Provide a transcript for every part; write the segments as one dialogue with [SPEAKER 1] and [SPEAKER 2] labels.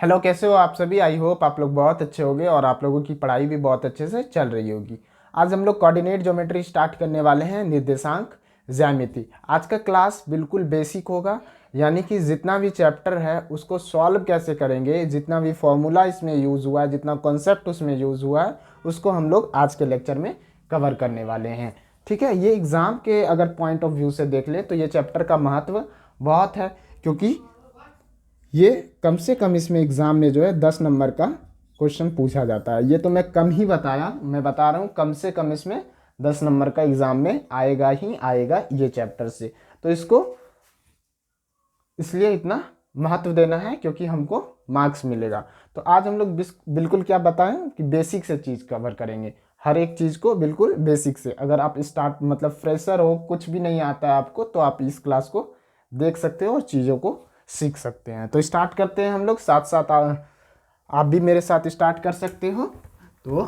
[SPEAKER 1] Hello, कैसे हो आप सभी। आई होप आप लोग बहुत अच्छे होंगे और आप लोगों की पढ़ाई भी बहुत अच्छे से चल रही होगी। आज हम लोग कोऑर्डिनेट ज्योमेट्री स्टार्ट करने वाले हैं, निर्देशांक ज्यामिति। आज का क्लास बिल्कुल बेसिक होगा, यानी कि जितना भी चैप्टर है उसको सॉल्व कैसे करेंगे, जितना भी फॉर्मूला इसमें यूज़ हुआ है, जितना कॉन्सेप्ट उसमें यूज़ हुआ है, उसको हम लोग आज के लेक्चर में कवर करने वाले हैं। ठीक है, ये एग्ज़ाम के अगर पॉइंट ऑफ व्यू से देख ले तो ये चैप्टर का महत्व बहुत है, क्योंकि ये कम से कम इसमें एग्ज़ाम में जो है 10 नंबर का क्वेश्चन पूछा जाता है। ये तो मैं कम ही बताया, मैं बता रहा हूँ कम से कम इसमें 10 नंबर का एग्ज़ाम में आएगा ही आएगा ये चैप्टर से। तो इसको इसलिए इतना महत्व देना है क्योंकि हमको मार्क्स मिलेगा। तो आज हम लोग बिल्कुल क्या बताएं कि बेसिक से चीज़ कवर करेंगे, हर एक चीज़ को बिल्कुल बेसिक से। अगर आप स्टार्ट मतलब फ्रेशर हो, कुछ भी नहीं आता है आपको, तो आप इस क्लास को देख सकते हो और चीज़ों को सीख सकते हैं। तो स्टार्ट करते हैं हम लोग, साथ साथ आप भी मेरे साथ स्टार्ट कर सकते हो। तो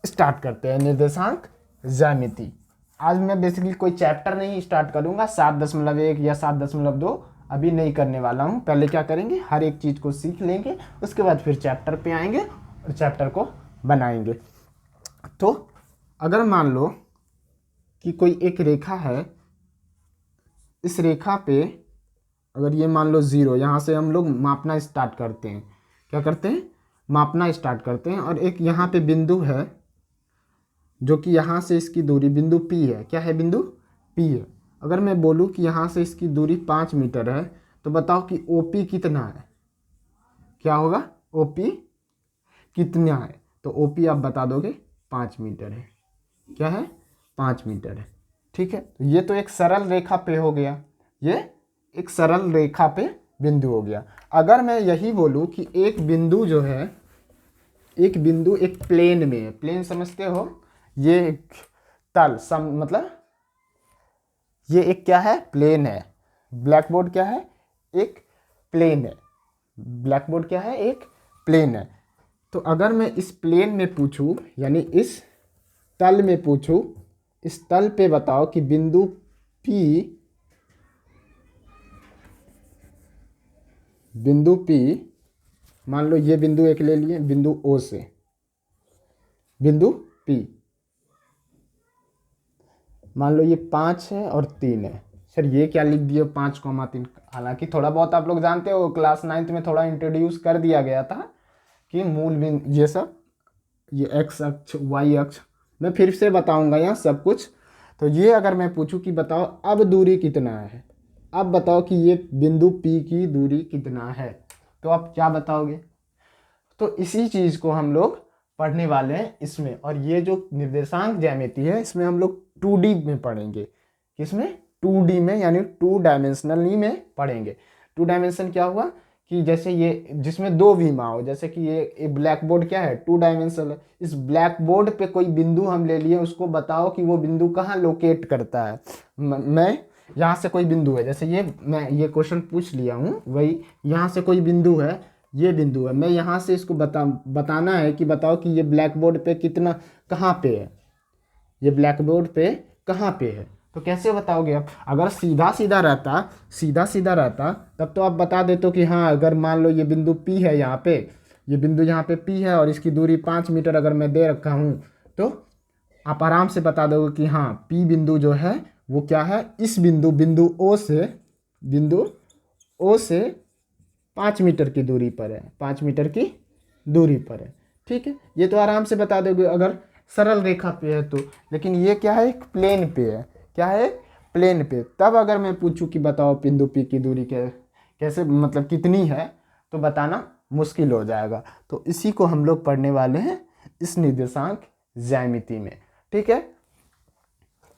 [SPEAKER 1] स्टार्ट करते हैं निर्देशांक ज्यामिति। आज मैं बेसिकली कोई चैप्टर नहीं स्टार्ट करूंगा, 7.1 या 7.2 अभी नहीं करने वाला हूं। पहले क्या करेंगे, हर एक चीज़ को सीख लेंगे, उसके बाद फिर चैप्टर पे आएंगे और चैप्टर को बनाएंगे। तो अगर मान लो कि कोई एक रेखा है, इस रेखा पे अगर ये मान लो 0, यहाँ से हम लोग मापना स्टार्ट करते हैं। क्या करते हैं, मापना स्टार्ट करते हैं। और एक यहाँ पे बिंदु है जो कि यहाँ से इसकी दूरी बिंदु P है। क्या है, बिंदु P है। अगर मैं बोलूँ कि यहाँ से इसकी दूरी 5 मीटर है, तो बताओ कि OP कितना है। क्या होगा, OP कितना है। तो OP आप बता दोगे 5 मीटर है। क्या है, 5 मीटर है। ठीक है, तो ये तो एक सरल रेखा पे हो गया, ये एक सरल रेखा पे बिंदु हो गया। अगर मैं यही बोलूं कि एक बिंदु जो है, एक बिंदु एक प्लेन में है, प्लेन समझते हो, ये एक तल मतलब ये एक क्या है, प्लेन है। ब्लैक बोर्ड क्या है, एक प्लेन है। ब्लैक बोर्ड क्या है, एक प्लेन है। तो अगर मैं इस प्लेन में पूछूं, यानी इस तल में पूछूं, इस तल पे बताओ कि बिंदु P, मान लो ये बिंदु एक ले लिए, बिंदु O से बिंदु P, मान लो ये 5 है और 3 है। सर ये क्या लिख दिए 5,3। हालांकि थोड़ा बहुत आप लोग जानते हो, क्लास 9th में थोड़ा इंट्रोड्यूस कर दिया गया था कि मूल बिंदु ये सब, ये एक्स अक्ष वाई अक्ष, मैं फिर से बताऊंगा यहाँ सब कुछ। तो ये अगर मैं पूछूं कि बताओ अब दूरी कितना है, अब बताओ कि ये बिंदु P की दूरी कितना है, तो आप क्या बताओगे। तो इसी चीज़ को हम लोग पढ़ने वाले हैं इसमें। और ये जो निर्देशांक ज्यामिति है, इसमें हम लोग 2D में पढ़ेंगे। किसमें, 2D में, यानी 2 डायमेंशनली में पढ़ेंगे। 2 डायमेंशन क्या हुआ कि जैसे ये जिसमें 2 विमा हो, जैसे कि ये ब्लैक बोर्ड क्या है, 2 डायमेंशनल है। इस ब्लैक बोर्ड पे कोई बिंदु हम ले लिए, उसको बताओ कि वो बिंदु कहाँ लोकेट करता है। मैं यहाँ से कोई बिंदु है, जैसे ये मैं ये क्वेश्चन पूछ लिया हूँ, वही यहाँ से कोई बिंदु है, ये बिंदु है। मैं यहाँ से इसको बताना है कि बताओ कि ये ब्लैक बोर्ड पे कितना, कहाँ पे है, ये ब्लैक बोर्ड पे कहाँ पे है। तो कैसे बताओगे आप। अगर सीधा सीधा रहता, सीधा सीधा रहता, तब तो आप बता देते कि हाँ, अगर मान लो ये बिंदु P है यहाँ पे, ये बिंदु यहाँ पे P है और इसकी दूरी 5 मीटर अगर मैं दे रखा हूँ, तो आप आराम से बता दोगे कि हाँ P बिंदु जो है वो क्या है, इस बिंदु बिंदु O से 5 मीटर की दूरी पर है, 5 मीटर की दूरी पर है। ठीक है, ये तो आराम से बता दोगे अगर सरल रेखा पे है तो। लेकिन ये क्या है, एक प्लेन पे है। क्या है, प्लेन पे। तब अगर मैं पूछूं कि बताओ बिंदु P की दूरी कैसे मतलब कितनी है, तो बताना मुश्किल हो जाएगा। तो इसी को हम लोग पढ़ने वाले हैं इस निर्देशांक ज्यामिति में। ठीक है,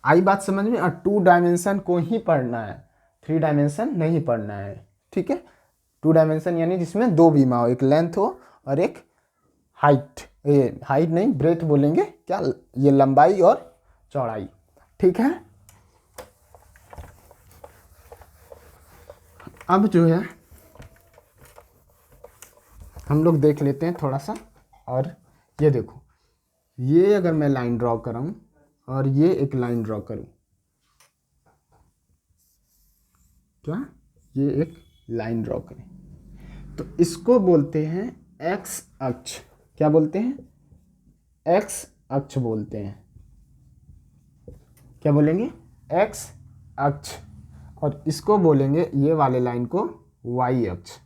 [SPEAKER 1] आई बात समझ में। और 2 डायमेंशन को ही पढ़ना है, 3 डायमेंशन नहीं पढ़ना है। ठीक है, 2 डायमेंशन यानी जिसमें 2 बीमा हो, एक लेंथ हो और एक हाइट, ये हाइट नहीं ब्रेथ बोलेंगे, क्या, ये लंबाई और चौड़ाई। ठीक है, अब जो है हम लोग देख लेते हैं थोड़ा सा। और ये देखो, ये अगर मैं लाइन ड्रॉ कराऊं और ये एक लाइन ड्रॉ करूं, क्या, ये एक लाइन ड्रॉ करें, तो इसको बोलते हैं एक्स अक्ष। क्या बोलते हैं? एक्स अक्ष बोलते हैं। क्या बोलेंगे? एक्स अक्ष। और इसको बोलेंगे, ये वाले लाइन को, वाई अक्ष।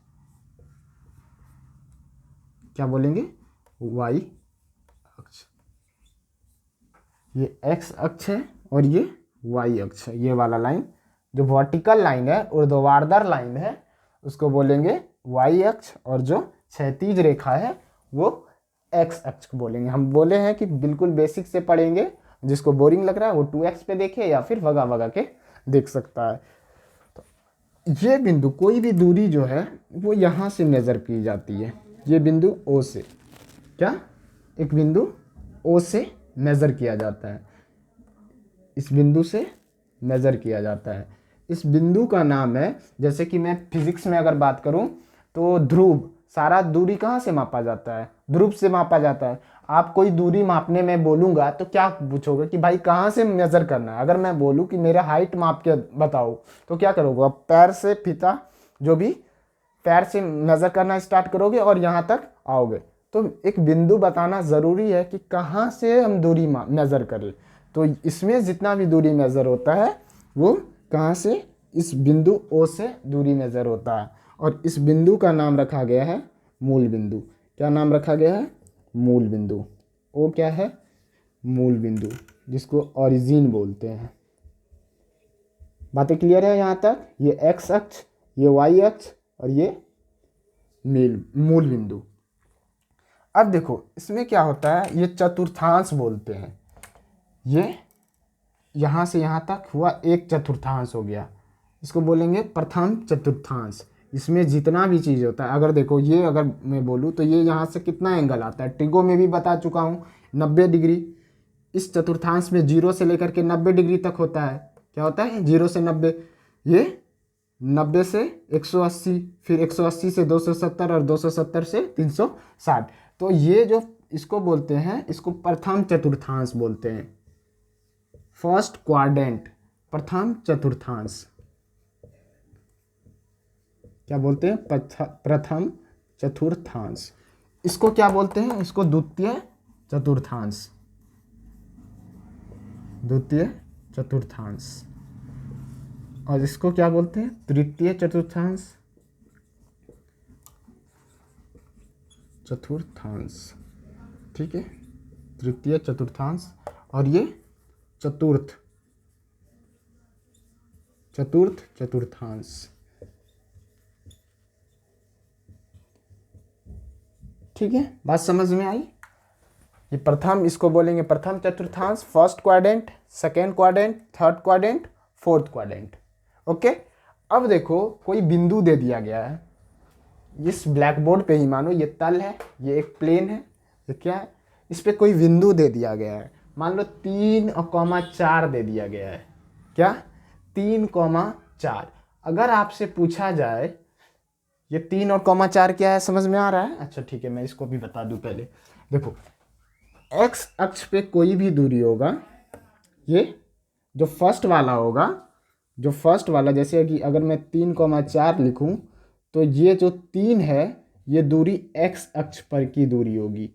[SPEAKER 1] क्या बोलेंगे? वाई अक्ष। ये एक्स अक्ष है और ये वाई अक्ष है। ये वाला लाइन जो वर्टिकल लाइन है, ऊर्ध्वाधर लाइन है, उसको बोलेंगे वाई अक्ष, और जो क्षैतिज रेखा है वो एक्स अक्ष को बोलेंगे। हम बोले हैं कि बिल्कुल बेसिक से पढ़ेंगे, जिसको बोरिंग लग रहा है वो 2x पे देखे या फिर भगा भगा के देख सकता है। तो ये बिंदु, कोई भी दूरी जो है वो यहाँ से मेज़र की जाती है। ये बिंदु O से, क्या, एक बिंदु O से मेज़र किया जाता है। इस बिंदु से मेज़र किया जाता है। इस बिंदु का नाम है, जैसे कि मैं फिजिक्स में अगर बात करूं तो ध्रुव, सारा दूरी कहाँ से मापा जाता है? ध्रुव से मापा जाता है। आप कोई दूरी मापने में बोलूँगा तो क्या पूछोगे कि भाई कहाँ से मेज़र करना है? अगर मैं बोलूँ कि मेरा हाइट माप के बताओ तो क्या करोगे? आप पैर से फीता, जो भी पैर से मेज़र करना स्टार्ट करोगे और यहाँ तक आओगे। तो एक बिंदु बताना ज़रूरी है कि कहाँ से हम दूरी मेज़र करें। तो इसमें जितना भी दूरी मेज़र होता है वो कहाँ से? इस बिंदु O से दूरी मेज़र होता है। और इस बिंदु का नाम रखा गया है मूल बिंदु। क्या नाम रखा गया है? मूल बिंदु। O क्या है? मूल बिंदु, जिसको ओरिजिन बोलते हैं। बातें क्लियर है यहाँ तक? ये एक्स अक्ष, ये वाई अक्ष और ये मूल बिंदु। अब देखो इसमें क्या होता है, ये चतुर्थांश बोलते हैं। ये यहाँ से यहाँ तक हुआ एक चतुर्थांश हो गया, इसको बोलेंगे प्रथम चतुर्थांश। इसमें जितना भी चीज़ होता है, अगर देखो ये, अगर मैं बोलूँ तो ये यहाँ से कितना एंगल आता है, ट्रिगो में भी बता चुका हूँ 90 डिग्री। इस चतुर्थांश में 0 से लेकर के 90 डिग्री तक होता है। क्या होता है? 0 से 90। ये 90 से 180, फिर 180 से 270 और 270 से 360। तो ये जो इसको बोलते हैं, इसको प्रथम चतुर्थांश बोलते हैं। फर्स्ट क्वाड्रेंट, प्रथम चतुर्थांश। क्या बोलते हैं? प्रथम चतुर्थांश। इसको क्या बोलते हैं? इसको द्वितीय चतुर्थांश। द्वितीय चतुर्थांश। और इसको क्या बोलते हैं? तृतीय चतुर्थांश। चतुर्थांश, ठीक है, तृतीय चतुर्थांश। और ये चतुर्थ चतुर्थांश। ठीक है, बात समझ में आई? ये प्रथम, इसको बोलेंगे प्रथम चतुर्थांश, first quadrant, second quadrant, third quadrant, fourth quadrant. Okay. अब देखो कोई बिंदु दे दिया गया है इस ब्लैक बोर्ड पे ही, मानो ये तल है, ये एक प्लेन है, ये क्या है, इस पे कोई बिंदु दे दिया गया है। मान लो 3,4 दे दिया गया है। क्या? 3,4। अगर आपसे पूछा जाए ये 3 और कॉमा 4 क्या है, समझ में आ रहा है? अच्छा ठीक है, मैं इसको भी बता दूं पहले। देखो एक्स अक्ष पे कोई भी दूरी होगा, ये जो फर्स्ट वाला होगा, जो फर्स्ट वाला, जैसे कि अगर मैं 3,4 लिखूं तो ये जो 3 है ये दूरी एक्स अक्ष पर की दूरी होगी।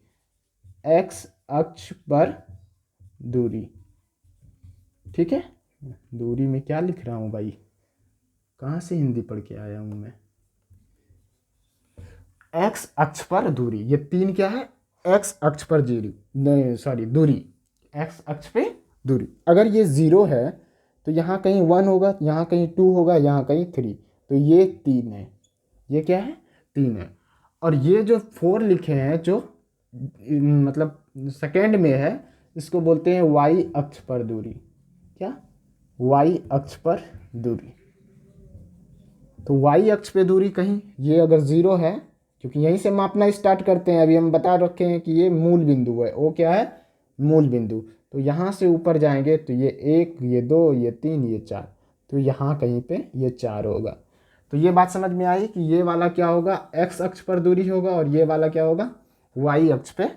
[SPEAKER 1] एक्स अक्ष पर दूरी, ठीक है। दूरी में क्या लिख रहा हूं भाई, कहाँ से हिंदी पढ़ के आया हूं मैं। एक्स अक्ष पर दूरी, ये 3 क्या है? एक्स अक्ष पर दूरी, नहीं सॉरी दूरी, एक्स अक्ष पे दूरी। अगर ये 0 है तो यहाँ कहीं 1 होगा, यहाँ कहीं 2 होगा, यहाँ कहीं 3, तो ये 3 है। ये क्या है? 3 है। और ये जो 4 लिखे हैं, जो मतलब सेकेंड में है, इसको बोलते हैं वाई अक्ष पर दूरी। क्या? वाई अक्ष पर दूरी। तो वाई अक्ष पे दूरी कहीं ये अगर 0 है, क्योंकि यहीं से मापना स्टार्ट करते हैं, अभी हम बता रखे हैं कि ये मूल बिंदु है। वो क्या है? मूल बिंदु। तो यहाँ से ऊपर जाएंगे तो ये 1, ये 2, ये 3, ये 4, तो यहाँ कहीं पे ये 4 होगा। तो ये बात समझ में आई कि ये वाला क्या होगा? एक्स अक्ष पर दूरी होगा, और ये वाला क्या होगा? वाई अक्ष पे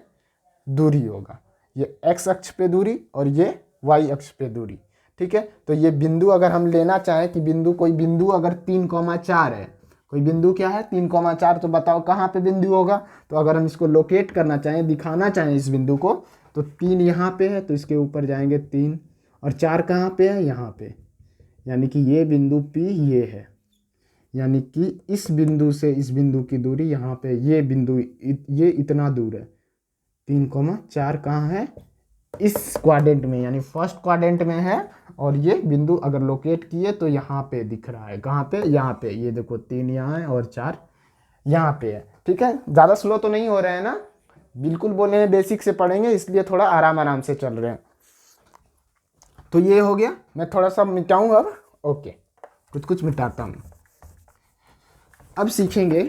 [SPEAKER 1] दूरी होगा। ये एक्स अक्ष पे दूरी और ये वाई अक्ष पे दूरी, ठीक है। तो ये बिंदु अगर हम लेना चाहें कि बिंदु, कोई बिंदु अगर 3,4 है, कोई बिंदु क्या है 3,4, तो बताओ कहाँ पे बिंदु होगा। तो अगर हम इसको लोकेट करना चाहें, दिखाना चाहें इस बिंदु को, तो 3 यहाँ पे है तो इसके ऊपर जाएंगे 3, और 4 कहाँ पे है, यहाँ पे, यानी कि ये बिंदु P ये है, यानी कि इस बिंदु से इस बिंदु की दूरी यहाँ पे, ये बिंदु ये इतना दूर है, 3,4 कहाँ है, इस क्वाड्रेंट में, यानी फर्स्ट क्वाड्रेंट में है। और ये बिंदु अगर लोकेट किए तो यहाँ पे दिख रहा है, कहाँ पे, यहाँ पे, ये देखो 3 यहाँ है और 4 यहाँ पे है। ठीक है, ज़्यादा स्लो तो नहीं हो रहे हैं ना, बिल्कुल बोले हैं बेसिक से पढ़ेंगे इसलिए थोड़ा आराम आराम से चल रहे हैं। तो ये हो गया, मैं थोड़ा सा मिटाऊंगा अब, ओके, कुछ कुछ मिटाता हूँ। अब सीखेंगे,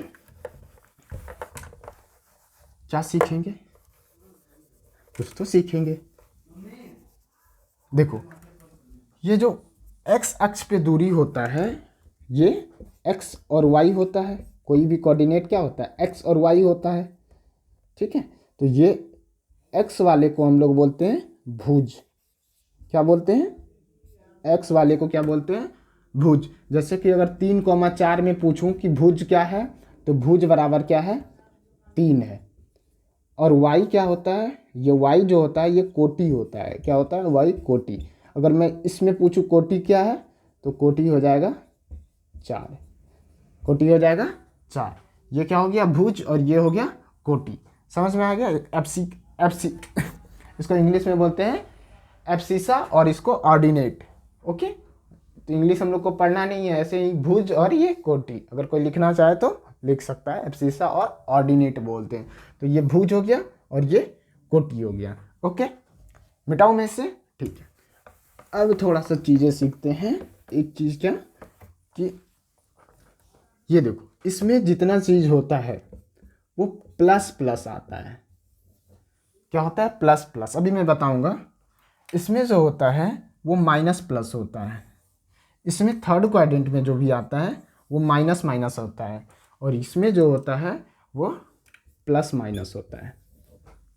[SPEAKER 1] क्या सीखेंगे, कुछ तो सीखेंगे। देखो ये जो x अक्ष पे दूरी होता है, ये x और y होता है, कोई भी कोऑर्डिनेट क्या होता है, x और y होता है। ठीक है, तो ये x वाले को हम लोग बोलते हैं भुज। क्या बोलते हैं, x वाले को क्या बोलते हैं, भुज। जैसे कि अगर 3,4 में पूछूं कि भुज क्या है, तो भुज बराबर क्या है, 3 है। और y क्या होता है, ये y जो होता है ये कोटि होता है। क्या होता है, y कोटि। अगर मैं इसमें पूछूं कोटि क्या है, तो कोटि हो जाएगा 4, कोटि हो जाएगा 4। ये क्या हो गया, भुज, और ये हो गया कोटि। समझ में आ गया, एफसी इसको इंग्लिश में बोलते हैं एब्सिसा, और इसको ऑर्डिनेट। ओके, तो इंग्लिश हम लोग को पढ़ना नहीं है, ऐसे ही भुज और ये कोटि, अगर कोई लिखना चाहे तो लिख सकता है, एब्सिसा और ऑर्डिनेट बोलते हैं। तो ये भुज हो गया और ये कोटि हो गया। ओके, मिटाओ में से, ठीक है। अब थोड़ा सा चीज़ें सीखते हैं। एक चीज़ क्या कि ये देखो, इसमें जितना चीज़ होता है वो प्लस प्लस आता है। क्या होता है, प्लस प्लस। अभी मैं बताऊंगा। इसमें जो होता है वो माइनस प्लस होता है। इसमें थर्ड क्वाड्रेंट में जो भी आता है वो माइनस माइनस होता है, और इसमें जो होता है वो प्लस माइनस होता है।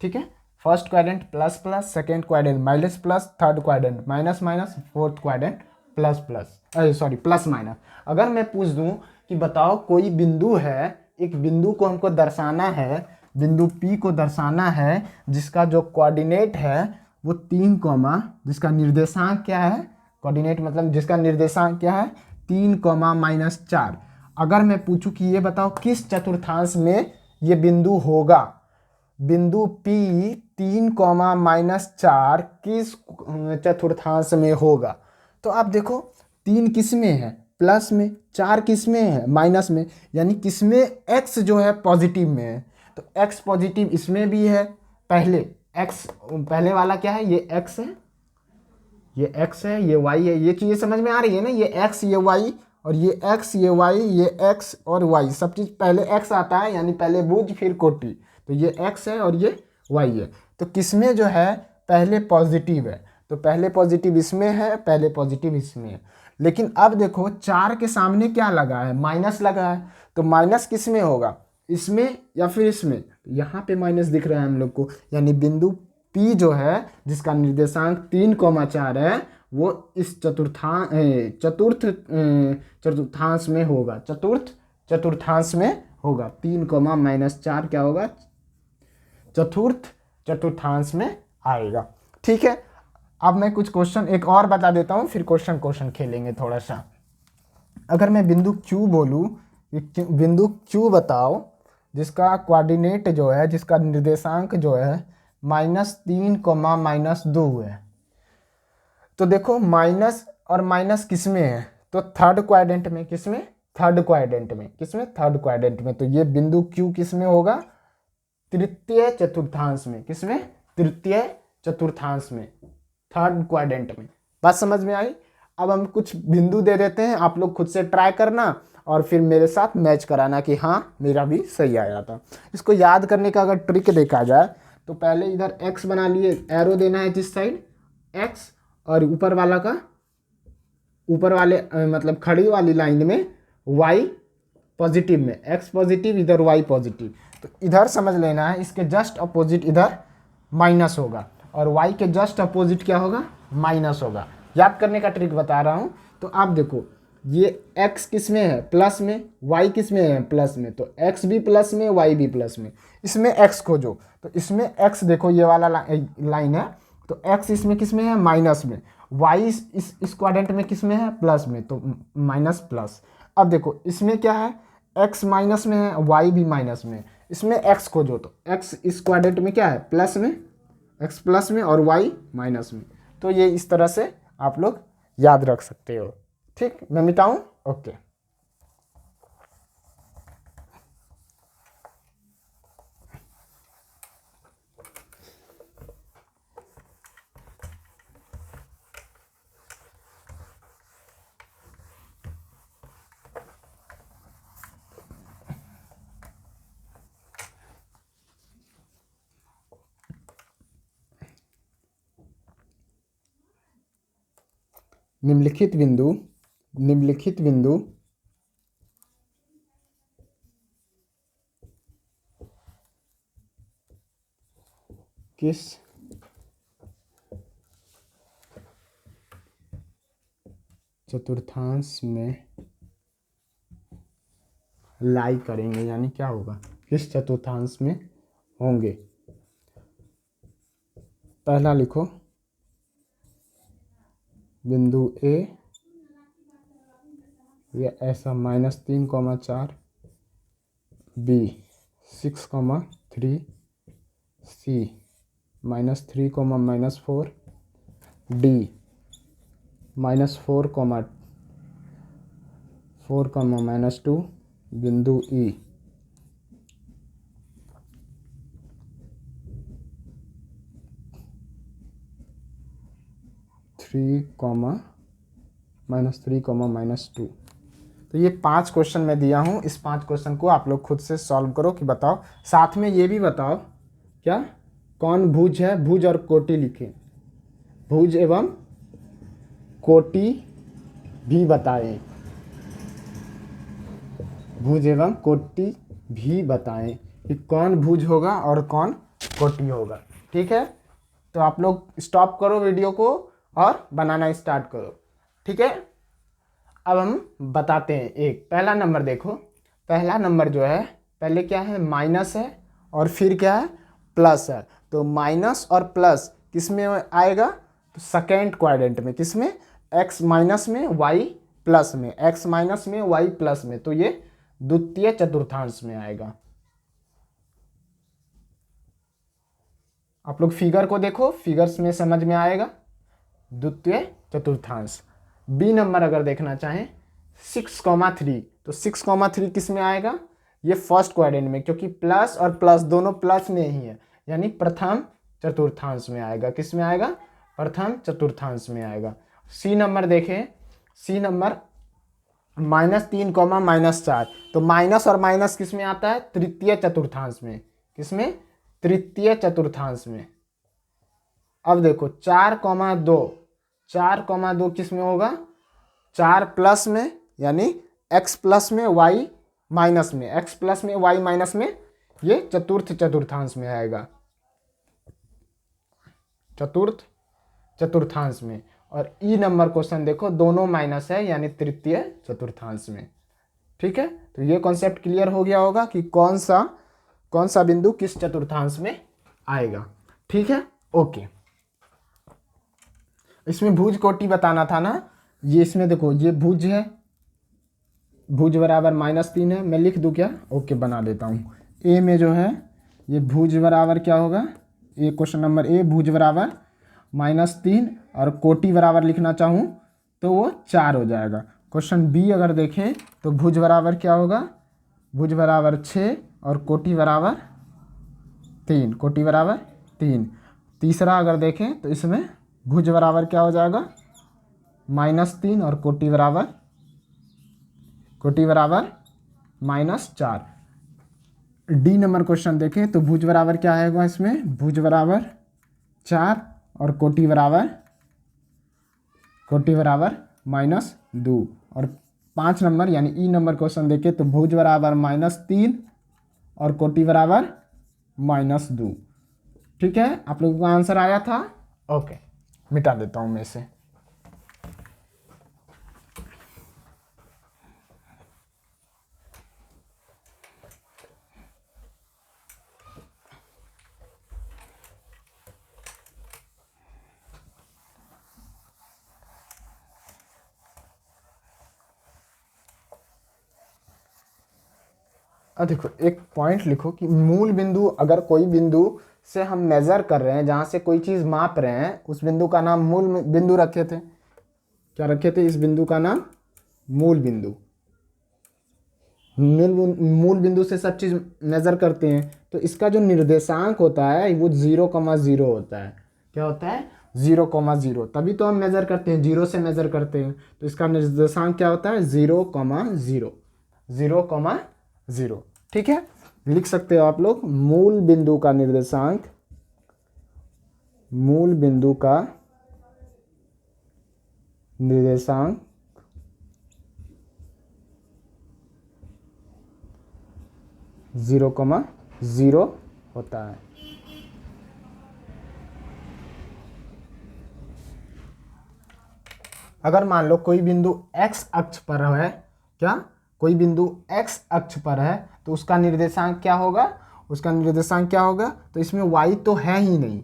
[SPEAKER 1] ठीक है, first quadrant plus plus, second quadrant minus plus, third quadrant minus minus, fourth quadrant plus plus, plus minus. अगर मैं पूछ दूं कि बताओ कोई बिंदु है, एक बिंदु को हमको दर्शाना है, बिंदु P को दर्शाना है, जिसका जो कोऑर्डिनेट है वो 3 कॉमा, जिसका निर्देशांक क्या है, कोऑर्डिनेट मतलब जिसका निर्देशांक क्या है, 3 कॉमा -4। अगर मैं पूछूं कि ये बताओ किस चतुर्थांश में ये बिंदु होगा, बिंदु P 3 कॉमा -4 किस चतुर्थांश में होगा, तो आप देखो 3 किस में है, प्लस में, 4 किस में है, माइनस में, यानी किस में, x जो है पॉजिटिव में है। तो x पॉजिटिव इसमें भी है। पहले x, पहले वाला क्या है, ये x है, ये x है, ये y है। ये चीज़ें समझ में आ रही है ना, ये x ये y, और ये x ये y, ये x और y, सब चीज़ पहले x आता है, यानी पहले भुज फिर कोटि। तो ये x है और ये y है। तो किसमें जो है पहले पॉजिटिव है, तो पहले पॉजिटिव इसमें है, पहले पॉजिटिव इसमें है। लेकिन अब देखो 4 के सामने क्या लगा है, माइनस लगा है। तो माइनस किस में होगा, इसमें या फिर इसमें, यहाँ पे माइनस दिख रहा है हम लोग को, यानी बिंदु P जो है जिसका निर्देशांक 3,4 है वो इस चतुर्थांश में होगा, चतुर्थांश में होगा। 3 -4 क्या होगा, चतुर्थांश में आएगा। ठीक है, अब मैं कुछ क्वेश्चन एक और बता देता हूँ, फिर क्वेश्चन खेलेंगे थोड़ा सा। अगर मैं बिंदु Q बोलूँ, बिंदु Q बताओ जिसका कोऑर्डिनेट जो है, जिसका निर्देशांक जो है -3 -2 है। तो देखो माइनस और माइनस किस में है, तो थर्ड क्वाड्रेंट में। किसमें, थर्ड क्वाड्रेंट में। किसमें, थर्ड क्वाड्रेंट में। तो ये बिंदु Q किस में होगा, तृतीय चतुर्थांश में। किसमें, तृतीय चतुर्थांश में, थर्ड क्वाड्रेंट में। बात समझ में आई। अब हम कुछ बिंदु दे देते हैं, आप लोग खुद से ट्राई करना और फिर मेरे साथ मैच कराना कि हाँ मेरा भी सही आया था। इसको याद करने का अगर ट्रिक देखा जाए तो पहले इधर x बना लिए, एरो देना है जिस साइड x, और ऊपर वाला का, ऊपर वाले मतलब खड़ी वाली लाइन में y पॉजिटिव में, x पॉजिटिव, इधर y पॉजिटिव। तो इधर समझ लेना है, इसके जस्ट अपोजिट इधर माइनस होगा, और y के जस्ट अपोजिट क्या होगा, माइनस होगा। याद करने का ट्रिक बता रहा हूँ। तो आप देखो ये x किस में है, प्लस में, y किस में है, प्लस में, तो x भी प्लस में, y भी प्लस में। इसमें x खोजो, तो इसमें x देखो ये वाला लाइन है, तो x इसमें किस में है, माइनस में, y इस क्वाड्रेंट में किस में है, प्लस में, तो माइनस प्लस। अब देखो इसमें क्या है, x माइनस में है, y भी माइनस में, इसमें x खोजो, तो x इस क्वाड्रेंट में क्या है, प्लस में, x प्लस में और y माइनस में। तो ये इस तरह से आप लोग याद रख सकते हो। ठीक, मैं मिटाऊं, ओके। निम्नलिखित बिंदु किस चतुर्थांश में लाई करेंगे, यानी क्या होगा, किस चतुर्थांश में होंगे। पहला लिखो बिंदु ए, या ऐसा -3,4, बी 6,3, सी -3,-4, डी -4,4,-2, बिंदु ई 3,-2। तो ये 5 क्वेश्चन मैं दिया हूँ, इस 5 क्वेश्चन को आप लोग खुद से सॉल्व करो कि बताओ, साथ में ये भी बताओ क्या कौन भुज है, भुज और कोटि लिखे, भुज एवं कोटि भी बताएं, भुज एवं कोटि भी बताएं कि कौन भुज होगा और कौन कोटि होगा। ठीक है, तो आप लोग स्टॉप करो वीडियो को और बनाना स्टार्ट करो। ठीक है, अब हम बताते हैं। एक पहला नंबर देखो, पहला नंबर जो है, पहले क्या है, माइनस है और फिर क्या है, प्लस है। तो माइनस और प्लस किस में आएगा, तो सेकेंड क्वाड्रेंट में, किस में, x माइनस में, y प्लस में, x माइनस में, y प्लस में, तो ये द्वितीय चतुर्थांश में आएगा। आप लोग फिगर को देखो, फिगर्स में समझ में आएगा, द्वितीय चतुर्थांश। बी नंबर अगर देखना चाहें 6,3, तो 6,3 किस में आएगा, ये फर्स्ट क्वाड्रेंट में, क्योंकि प्लस और प्लस दोनों प्लस में ही है, यानी प्रथम चतुर्थांश में आएगा। किस में आएगा, प्रथम चतुर्थांश में आएगा। सी नंबर देखें, सी नंबर -3,-4, तो माइनस और माइनस किस में आता है, तृतीय चतुर्थांश में, किसमें, तृतीय चतुर्थांश में। अब देखो 4,2, 4,2 किस में होगा, 4 प्लस में, यानी x प्लस में, y माइनस में, x प्लस में, y माइनस में, ये चतुर्थ चतुर्थांश में आएगा, चतुर्थ चतुर्थांश में। और ई नंबर क्वेश्चन देखो, दोनों माइनस है, यानी तृतीय चतुर्थांश में। ठीक है, तो ये कॉन्सेप्ट क्लियर हो गया होगा कि कौन सा बिंदु किस चतुर्थांश में आएगा। ठीक है, ओके। इसमें भुज कोटि बताना था ना, ये इसमें देखो, ये भुज है, भुज बराबर -3 है, मैं लिख दूं क्या, ओके बना देता हूँ। ए में जो है ये भुज बराबर क्या होगा, ए क्वेश्चन नंबर ए, भुज बराबर -3 और कोटि बराबर लिखना चाहूँ तो वो 4 हो जाएगा। क्वेश्चन बी अगर देखें तो भुज बराबर क्या होगा, भुज बराबर 6 और कोटि बराबर 3, कोटि बराबर 3। तीसरा अगर देखें तो इसमें भुज बराबर क्या हो जाएगा, -3 और कोटि बराबर -4। डी नंबर क्वेश्चन देखें तो भुज बराबर क्या आएगा, इसमें भुज बराबर 4 और कोटि बराबर -2। और 5 नंबर यानी ई नंबर क्वेश्चन देखें तो भुज बराबर -3 और कोटि बराबर -2। ठीक है, आप लोगों का आंसर आया था, ओके। मिटा देता हूं मैं इसे। अब देखो एक पॉइंट लिखो कि मूल बिंदु, अगर कोई बिंदु से हम मेजर कर रहे हैं, जहाँ से कोई चीज़ माप रहे हैं, उस बिंदु का नाम मूल बिंदु रखे थे। क्या रखे थे? इस बिंदु का नाम मूल बिंदु। मूल बिंदु से सब चीज़ मेजर करते हैं, तो इसका जो निर्देशांक होता है वो 0,0 होता है। क्या होता है? 0,0। तभी तो हम मेजर करते हैं, 0 से मेजर करते हैं। तो इसका निर्देशांक क्या होता है? 0,0। 0,0। ठीक है, लिख सकते हो आप लोग मूल बिंदु का निर्देशांक, मूल बिंदु का निर्देशांक 0,0 होता है। अगर मान लो कोई बिंदु x अक्ष पर है, क्या कोई बिंदु x अक्ष पर है, तो उसका निर्देशांक क्या होगा? उसका निर्देशांक क्या होगा? तो इसमें y तो है ही नहीं,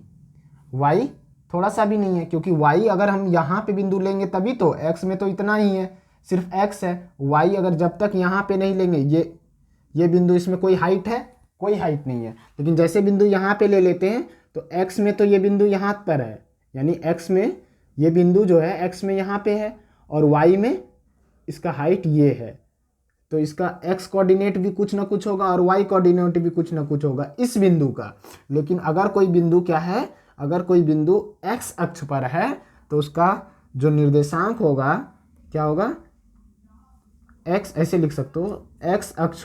[SPEAKER 1] y थोड़ा सा भी नहीं है, क्योंकि y अगर हम यहाँ पे बिंदु लेंगे तभी तो, x में तो इतना ही है, सिर्फ x है। y अगर जब तक यहाँ पे नहीं लेंगे, ये बिंदु, इसमें कोई हाइट है? कोई हाइट नहीं है। लेकिन जैसे बिंदु यहाँ पे ले लेते हैं तो x में तो ये बिंदु यहाँ पर है, यानी x में ये बिंदु जो है x में यहाँ पे है, और y में इसका हाइट ये है, तो इसका x कोऑर्डिनेट भी कुछ ना कुछ होगा और y कोऑर्डिनेट भी कुछ ना कुछ होगा इस बिंदु का। लेकिन अगर कोई बिंदु क्या है? अगर कोई बिंदु x अक्ष पर है, तो उसका जो निर्देशांक होगा क्या होगा? x, ऐसे लिख सकते हो, x अक्ष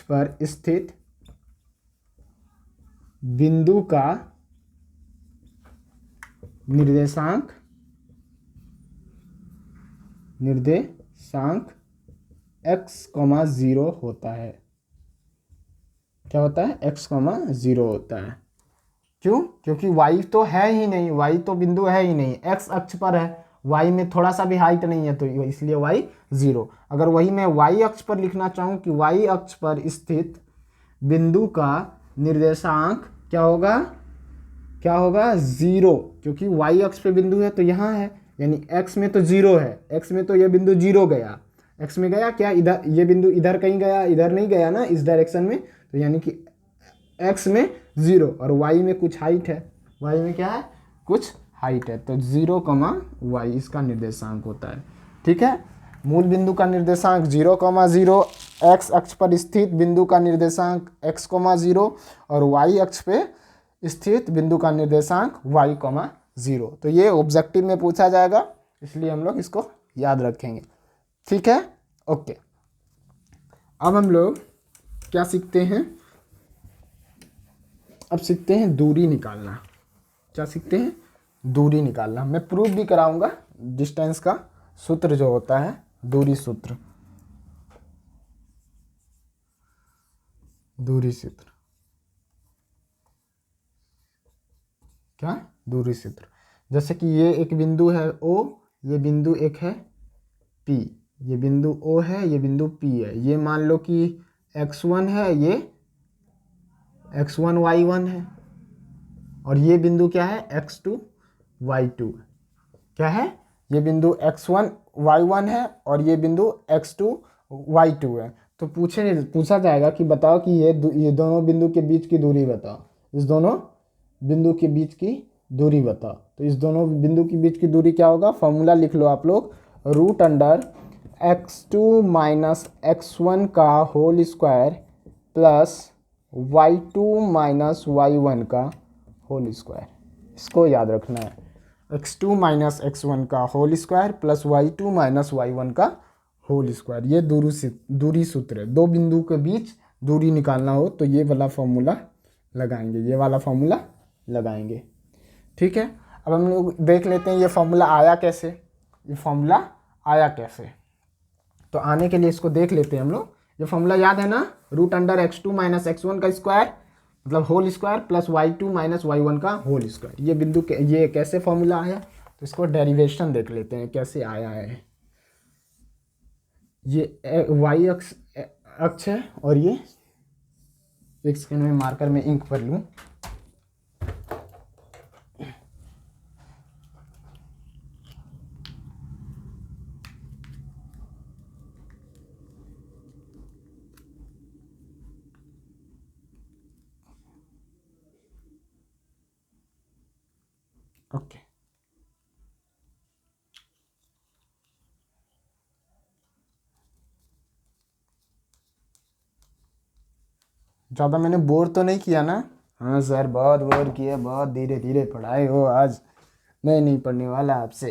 [SPEAKER 1] पर स्थित बिंदु का निर्देशांक x,0 होता है। क्या होता है? x,0 होता है। क्यों? क्योंकि y तो है ही नहीं, y तो बिंदु है ही नहीं, x अक्ष पर है, y में थोड़ा सा भी हाइट नहीं है, तो इसलिए y 0। अगर वही मैं y अक्ष पर लिखना चाहूँ कि y अक्ष पर स्थित बिंदु का निर्देशांक क्या होगा? क्या होगा? 0, क्योंकि y अक्ष पे बिंदु है तो यहाँ है, यानी x में तो 0 है, x में तो ये बिंदु 0 गया, x में गया क्या? इधर ये बिंदु इधर कहीं गया, इधर नहीं गया ना, इस डायरेक्शन में, तो यानी कि x में 0 और y में कुछ हाइट है, y में क्या है? कुछ हाइट है, तो 0,y इसका निर्देशांक होता है। ठीक है, मूल बिंदु का निर्देशांक 0,0, x अक्ष पर स्थित बिंदु का निर्देशांक x,0 और y अक्ष पे स्थित बिंदु का निर्देशांक y,0। तो ये ऑब्जेक्टिव में पूछा जाएगा, इसलिए हम लोग इसको याद रखेंगे। ठीक है, ओके। अब हम लोग क्या सीखते हैं? अब सीखते हैं दूरी निकालना। क्या सीखते हैं? दूरी निकालना। मैं प्रूफ भी कराऊंगा डिस्टेंस का सूत्र जो होता है, दूरी सूत्र, दूरी सूत्र। क्या? दूरी सूत्र। जैसे कि ये एक बिंदु है O, ये बिंदु एक है P, ये बिंदु O है, ये बिंदु P है। ये मान लो कि x1 है, ये x1 y1 है, और ये बिंदु क्या है? x2 y2। क्या है? ये बिंदु x1 y1 है और ये बिंदु x2 y2 है। तो पूछा जाएगा कि बताओ कि ये दोनों बिंदु के बीच की दूरी बताओ, इस दोनों बिंदु के बीच की दूरी बताओ। तो इस दोनों बिंदु के बीच की दूरी क्या होगा? फॉर्मूला लिख लो आप लोग, √x2 माइनस x1 का whole square plus y2 minus y1 का होल स्क्वायर। इसको याद रखना है, x2 माइनस x1 का whole square plus y2 minus y1 का होल स्क्वायर। ये दूरी सूत्र है। दो बिंदु के बीच दूरी निकालना हो तो ये वाला फॉर्मूला लगाएंगे, ये वाला फॉर्मूला लगाएंगे। ठीक है, अब हम लोग देख लेते हैं ये फॉर्मूला आया कैसे। ये फॉर्मूला आया कैसे, तो आने के लिए इसको देख लेते हैं हम लोग। ये फॉर्मूला याद है ना? √x2 माइनस x1 का स्क्वायर मतलब whole square plus y2 minus y1 का होल स्क्वायर। ये बिंदु के ये कैसे फॉर्मूला आया, तो इसको डेरिवेशन देख लेते हैं कैसे आया है। ये y अक्ष है और ये एक सेकंड में मार्कर में इंक पर लूँ। ओके। ज़्यादा मैंने बोर तो नहीं किया ना? हाँ सर, बहुत बोर किया, बहुत धीरे धीरे पढ़ाए हो आज। मैं नहीं पढ़ने वाला आपसे।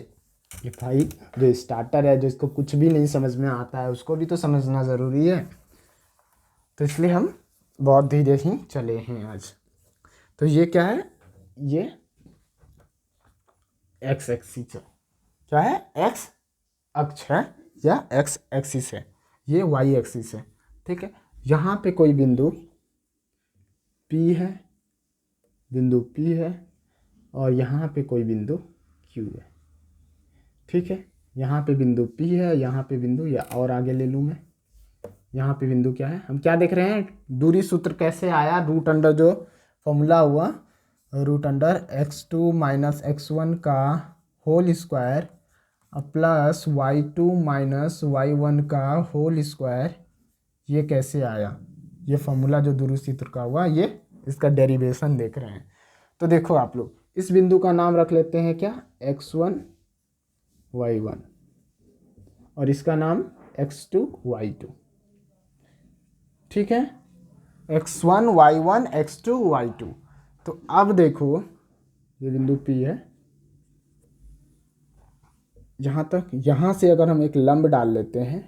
[SPEAKER 1] ये भाई जो स्टार्टर है, जो इसको कुछ भी नहीं समझ में आता है, उसको भी तो समझना ज़रूरी है, तो इसलिए हम बहुत धीरे ही चले हैं आज। तो ये क्या है? ये एक्स एक्सिस है। क्या है? एक्स अक्ष है या एक्स एक्सिस है। ये वाई एक्सिस है। ठीक है। यहाँ पे कोई बिंदु पी है, बिंदु पी है, और यहाँ पे कोई बिंदु क्यू है। ठीक है। यहाँ पे बिंदु पी है, यहाँ पे बिंदु, या और आगे ले लूँ मैं, यहाँ पे बिंदु क्या है? हम क्या देख रहे हैं? दूरी सूत्र कैसे आया? रूट अंडर जो फॉर्मूला हुआ, root under x2 minus x1 का whole square plus y2 minus y1 का होल स्क्वायर, ये कैसे आया? ये फॉर्मूला जो दूरी सूत्र का हुआ, ये इसका डेरिवेशन देख रहे हैं। तो देखो आप लोग, इस बिंदु का नाम रख लेते हैं क्या? x1 y1, और इसका नाम x2 y2। ठीक है। x1 y1 x2 y2। तो अब देखो, ये बिंदु P है, यहाँ तक, यहाँ से अगर हम एक लंब डाल लेते हैं,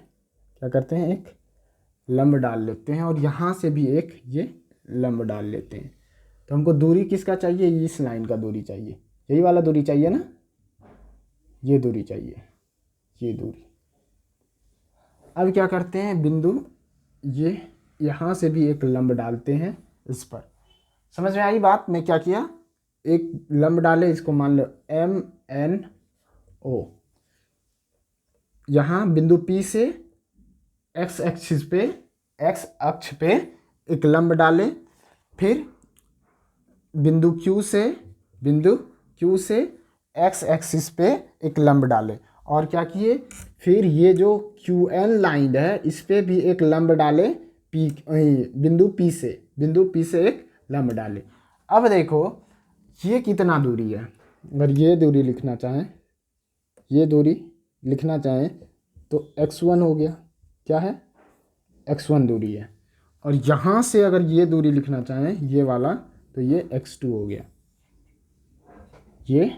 [SPEAKER 1] क्या करते हैं? एक लंब डाल लेते हैं, और यहाँ से भी एक ये लंब डाल लेते हैं। तो हमको दूरी किसका चाहिए? इस लाइन का दूरी चाहिए, यही वाला दूरी चाहिए ना, ये दूरी चाहिए, ये दूरी। अब क्या करते हैं? बिंदु ये यहाँ से भी एक लंब डालते हैं इस पर। समझ में आई बात? मैं क्या किया? एक लंब डाले, इसको मान लो MNO। यहाँ बिंदु P से एक्स एक्सिस पे, एक्स अक्ष पे एक लंब डाले, फिर बिंदु Q से एक्स एक्सिस पे एक लंब डाले, और क्या किए? फिर ये जो QN लाइन है, इस पे भी एक लंब डाले, बिंदु P से एक लंब डाले। अब देखो, ये कितना दूरी है? अगर ये दूरी लिखना चाहें, ये दूरी लिखना चाहें तो x1 हो गया। क्या है? x1 दूरी है। और यहाँ से अगर ये दूरी लिखना चाहें, ये वाला, तो ये x2 हो गया। ये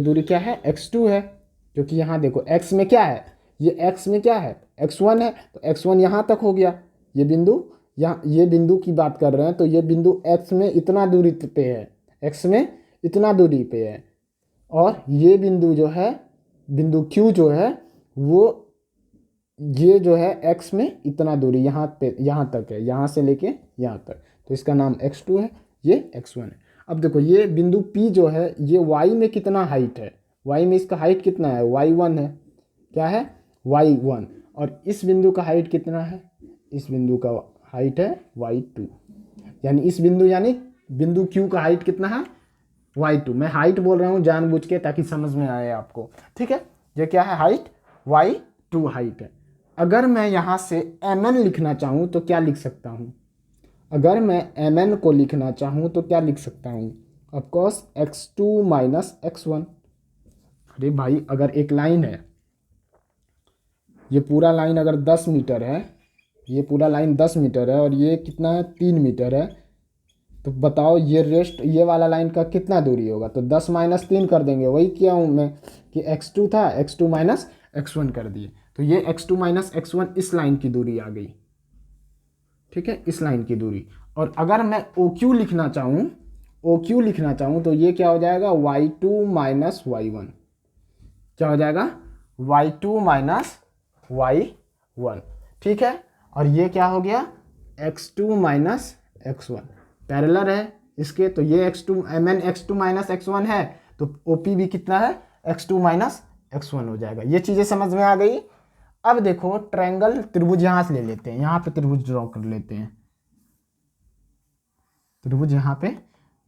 [SPEAKER 1] दूरी क्या है? x2 है, क्योंकि यहाँ देखो x में क्या है? ये x में क्या है? x1 है, तो x1 यहाँ तक हो गया। ये बिंदु, यहाँ ये बिंदु की बात कर रहे हैं, तो ये बिंदु x में इतना दूरी पे है, x में इतना दूरी पे है, और ये बिंदु जो है, बिंदु Q जो है, वो ये जो है x में इतना दूरी यहाँ पे, यहाँ तक है, यहाँ से लेके यहाँ तक, तो इसका नाम x2 है, ये x1 है। अब देखो, ये बिंदु P जो है, ये y में कितना हाइट है? y में इसका हाइट कितना है? y1 है। क्या है? y1। और इस बिंदु का हाइट कितना है? इस बिंदु का हाइट है y2। यानी इस बिंदु, यानी बिंदु Q का हाइट कितना है? y2। मैं हाइट बोल रहा हूँ जानबूझ के, ताकि समझ में आए आपको। ठीक है। ये क्या है? हाइट, y2 हाइट है। अगर मैं यहाँ से mn लिखना चाहूँ तो क्या लिख सकता हूँ? अगर मैं mn को लिखना चाहूँ तो क्या लिख सकता हूँ? Of course x2 minus x1। अरे भाई, अगर एक लाइन है, ये पूरा लाइन अगर 10 मीटर है, ये पूरा लाइन 10 मीटर है, और ये कितना है? 3 मीटर है, तो बताओ ये रेस्ट, ये वाला लाइन का कितना दूरी होगा? तो 10 माइनस 3 कर देंगे। वही किया हूँ मैं कि x2 था, x2 माइनस x1 कर दिए, तो ये x2 माइनस x1 इस लाइन की दूरी आ गई। ठीक है, इस लाइन की दूरी। और अगर मैं OQ लिखना चाहूँ तो ये क्या हो जाएगा? y2 minus y1। क्या हो जाएगा? y2 minus y1। ठीक है। और ये क्या हो गया? x2 minus x1। पैरेलल है इसके, तो ये x2 mn x2 minus x1 है, तो OP भी कितना है? x2 माइनस x1 हो जाएगा। ये चीज़ें समझ में आ गई। अब देखो, ट्रायंगल, त्रिभुज यहाँ से ले लेते हैं, यहाँ पे त्रिभुज ड्रॉ कर लेते हैं। त्रिभुज यहाँ पे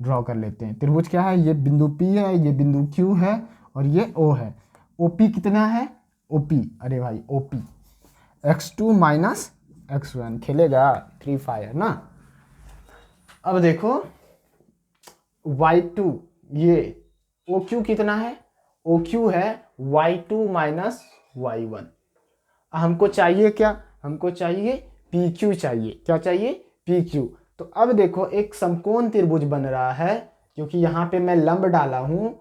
[SPEAKER 1] ड्रॉ कर लेते हैं। त्रिभुज क्या है? ये बिंदु P है, ये बिंदु Q है, और ये O है। OP कितना है? OP, अरे भाई OP x2 माइनस x1। खेलेगा फ्री फायर ना? अब देखो y2, ये ओ क्यू कितना है, ओ क्यू है y2 माइनस y1। हमको चाहिए क्या, हमको चाहिए पी क्यू चाहिए, क्या चाहिए, पी क्यू। तो अब देखो एक समकोण त्रिभुज बन रहा है, क्योंकि यहाँ पे मैं लंब डाला हूँ,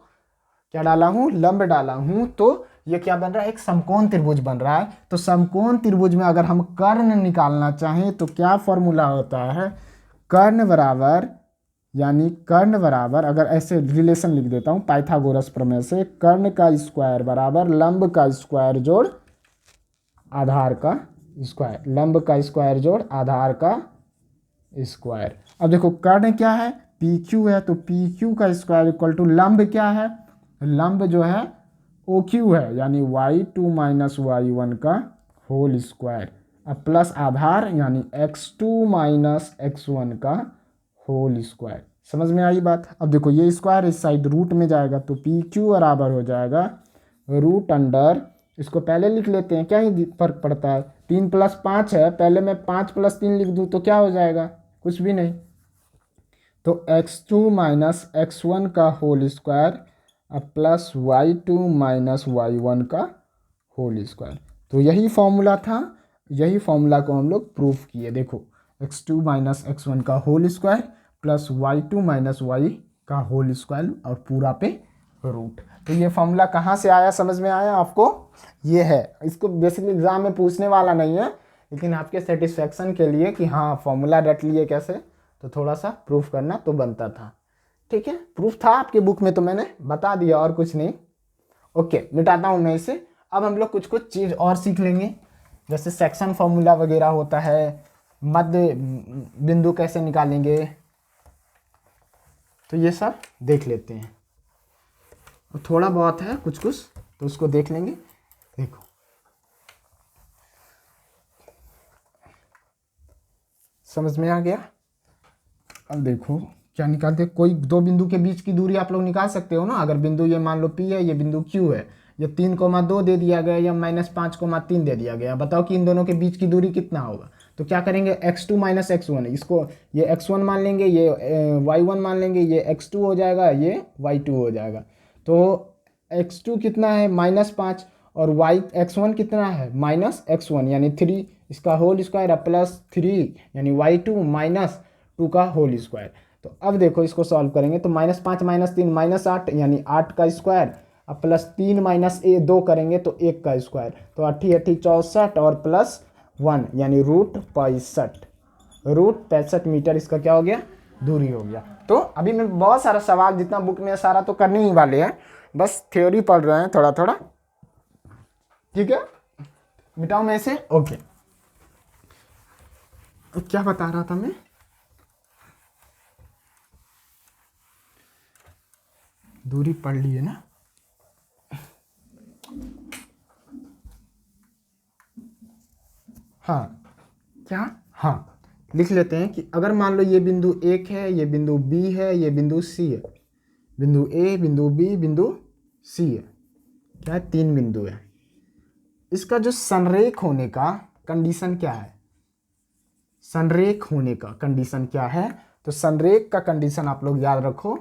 [SPEAKER 1] क्या डाला हूँ, लंब डाला हूँ, तो ये क्या बन रहा है, एक समकोण त्रिभुज बन रहा है। तो समकोण त्रिभुज में अगर हम कर्ण निकालना चाहें तो क्या फॉर्मूला होता है, कर्ण बराबर, यानी कर्ण बराबर, अगर ऐसे रिलेशन लिख देता हूँ पाइथागोरस प्रमेय से, कर्ण का स्क्वायर बराबर लंब का स्क्वायर जोड़ आधार का स्क्वायर, लंब का स्क्वायर जोड़ आधार का स्क्वायर। अब देखो कर्ण क्या है, पी क्यू है, तो पी क्यू का स्क्वायर इक्वल टू लंब क्या है, लंब जो है ओ क्यू है, यानी y2 माइनस y1 का होल स्क्वायर, अब प्लस आधार यानी x2 माइनस x1 का होल स्क्वायर। समझ में आई बात। अब देखो ये स्क्वायर इस साइड रूट में जाएगा, तो पी क्यू बराबर हो जाएगा रूट अंडर, इसको पहले लिख लेते हैं, क्या ही फर्क पड़ता है, 3 + 5 है, पहले मैं 5 + 3 लिख दूँ तो क्या हो जाएगा, कुछ भी नहीं। तो x2 माइनस x1 का होल स्क्वायर अब प्लस y2 माइनस y1 का होल स्क्वायर। तो यही फॉर्मूला था, यही फॉर्मूला को हम लोग प्रूफ किए। देखो x2 माइनस x1 का whole square plus y2 minus y का होल स्क्वायर और पूरा पे रूट। तो ये फॉर्मूला कहाँ से आया, समझ में आया आपको, ये है। इसको बेसिकली एग्जाम में पूछने वाला नहीं है, लेकिन आपके सेटिस्फेक्शन के लिए कि हाँ फॉर्मूला रट लिए कैसे, तो थोड़ा सा प्रूफ करना तो बनता था। ठीक है, प्रूफ था आपके बुक में तो मैंने बता दिया और कुछ नहीं। ओके, मिटाता हूँ मैं इसे। अब हम लोग कुछ कुछ चीज़ और सीख लेंगे, जैसे सेक्शन फॉर्मूला वगैरह होता है, मध्य बिंदु कैसे निकालेंगे, तो ये सब देख लेते हैं। थोड़ा बहुत है कुछ कुछ, तो उसको देख लेंगे। देखो समझ में आ गया। अब देखो क्या निकालते, कोई दो बिंदु के बीच की दूरी आप लोग निकाल सकते हो ना। अगर बिंदु ये मान लो P है, ये बिंदु Q है, ये 3,2 दे दिया गया या -5,3 दे दिया गया, बताओ कि इन दोनों के बीच की दूरी कितना होगा। तो क्या करेंगे, x2 माइनस x1, इसको ये x1 मान लेंगे, ये y1 मान लेंगे, ये x2 हो जाएगा, ये y2 हो जाएगा। तो x2 कितना है -5 और x1 कितना है -x1 यानी 3, इसका होल स्क्वायर प्लस 3 यानी y2 माइनस 2 का होल स्क्वायर। तो अब देखो इसको सॉल्व करेंगे तो -5 - 3 -8 यानी 8 का स्क्वायर, अब प्लस 3 माइनस 2 करेंगे तो 1 का स्क्वायर, तो 8 8 64 और प्लस 1 यानी √65 मीटर इसका क्या हो गया, दूरी हो गया। तो अभी मैं बहुत सारा सवाल जितना बुक में सारा तो करने ही वाले हैं, बस थ्योरी पढ़ रहे हैं थोड़ा थोड़ा। ठीक है, मिटाऊं मैं इसे। ओके, तो क्या बता रहा था मैं, दूरी पढ़ लिए ना। हाँ क्या, हाँ लिख लेते हैं कि अगर मान लो ये बिंदु 1 है, ये बिंदु B है, ये बिंदु C है, बिंदु A, बिंदु B, बिंदु C है, क्या है, 3 बिंदु है। इसका जो संरेख होने का कंडीशन क्या है, संरेख होने का कंडीशन क्या है, तो संरेख का कंडीशन आप लोग याद रखो।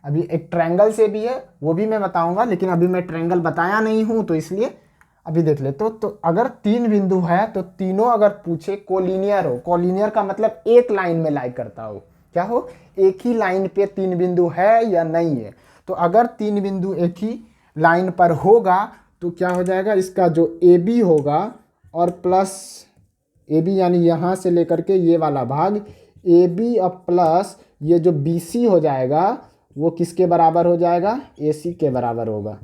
[SPEAKER 1] अभी एक ट्रायंगल से भी है, वो भी मैं बताऊंगा, लेकिन अभी मैं ट्रायंगल बताया नहीं हूं तो इसलिए अभी देख ले। तो अगर 3 बिंदु है तो तीनों अगर पूछे कोलिनियर हो, कोलिनियर का मतलब एक लाइन में लाई करता हो, क्या हो, एक ही लाइन पे 3 बिंदु है या नहीं है। तो अगर 3 बिंदु एक ही लाइन पर होगा तो क्या हो जाएगा, इसका जो AB होगा और प्लस AB यानी यहाँ से लेकर के ये वाला भाग AB और प्लस ये जो BC हो जाएगा वो किसके बराबर हो जाएगा, AC के बराबर होगा।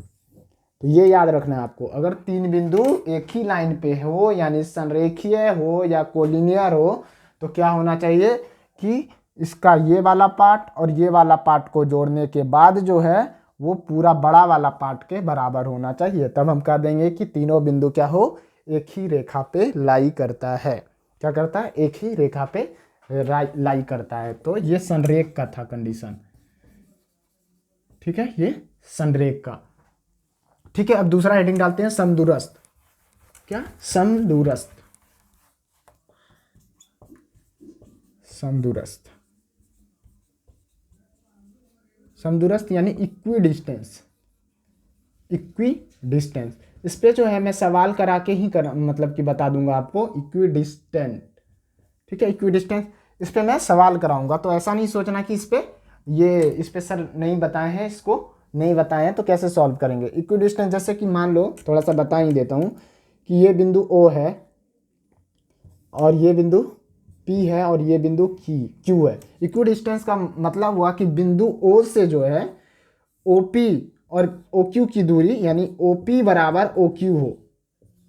[SPEAKER 1] तो ये याद रखना है आपको, अगर 3 बिंदु एक ही लाइन पे हो यानी संरेखीय हो या कोलिनियर हो तो क्या होना चाहिए कि इसका ये वाला पार्ट और ये वाला पार्ट को जोड़ने के बाद जो है वो पूरा बड़ा वाला पार्ट के बराबर होना चाहिए। तब हम कह देंगे कि तीनों बिंदु क्या हो, एक ही रेखा पे लाई करता है। क्या करता है, एक ही रेखा पे लाई करता है। तो ये संरेख का था कंडीशन। ठीक है, ये संरेख का। ठीक है, अब दूसरा हेडिंग डालते हैं, समदूरस्थ। क्या, समदूरस्थ, समदूरस्थ, समदूरस्थ यानी इक्वी डिस्टेंस, इक्वी डिस्टेंस। इस पे जो है मैं सवाल करा के ही मतलब कि बता दूंगा आपको इक्वी डिस्टेंट, ठीक है, इक्वी डिस्टेंस इस पे मैं सवाल कराऊंगा। तो ऐसा नहीं सोचना कि इस पे सर नहीं बताए हैं, इसको नहीं बताए हैं तो कैसे सॉल्व करेंगे। इक्वी डिस्टेंस जैसे कि मान लो, थोड़ा सा बता ही देता हूँ कि ये बिंदु O है और ये बिंदु P है और ये बिंदु Q है। इक्वी डिस्टेंस का मतलब हुआ कि बिंदु O से जो है OP और OQ की दूरी यानी OP बराबर OQ हो,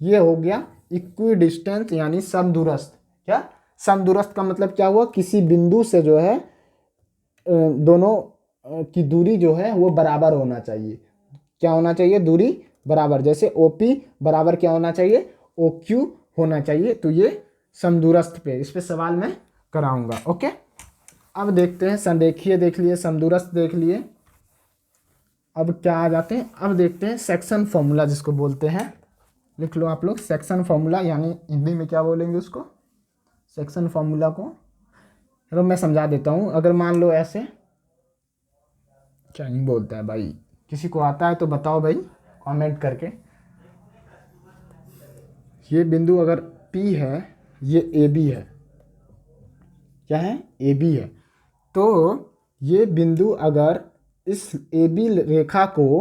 [SPEAKER 1] ये हो गया इक्वी डिस्टेंस यानी समदूरस्थ। क्या समदूरस्थ का मतलब क्या हुआ, किसी बिंदु से जो है दोनों की दूरी जो है वो बराबर होना चाहिए। क्या होना चाहिए, दूरी बराबर। जैसे OP बराबर क्या होना चाहिए, OQ होना चाहिए। तो ये समदूरस्थ पे, इस पे सवाल मैं कराऊंगा। ओके, अब देखते हैं संरेखीय देख लिए, समदूरस्थ देख लिए, अब क्या आ जाते हैं, अब देखते हैं सेक्शन फॉर्मूला जिसको बोलते हैं। लिख लो आप लोग सेक्शन फॉर्मूला, यानी हिंदी में क्या बोलेंगे उसको, सेक्शन फॉर्मूला को। चलो मैं समझा देता हूँ। अगर मान लो ऐसे, क्या नहीं बोलता है भाई, किसी को आता है तो बताओ भाई कमेंट करके। ये बिंदु अगर P है, ये AB है, क्या है, AB है। तो ये बिंदु अगर इस AB रेखा को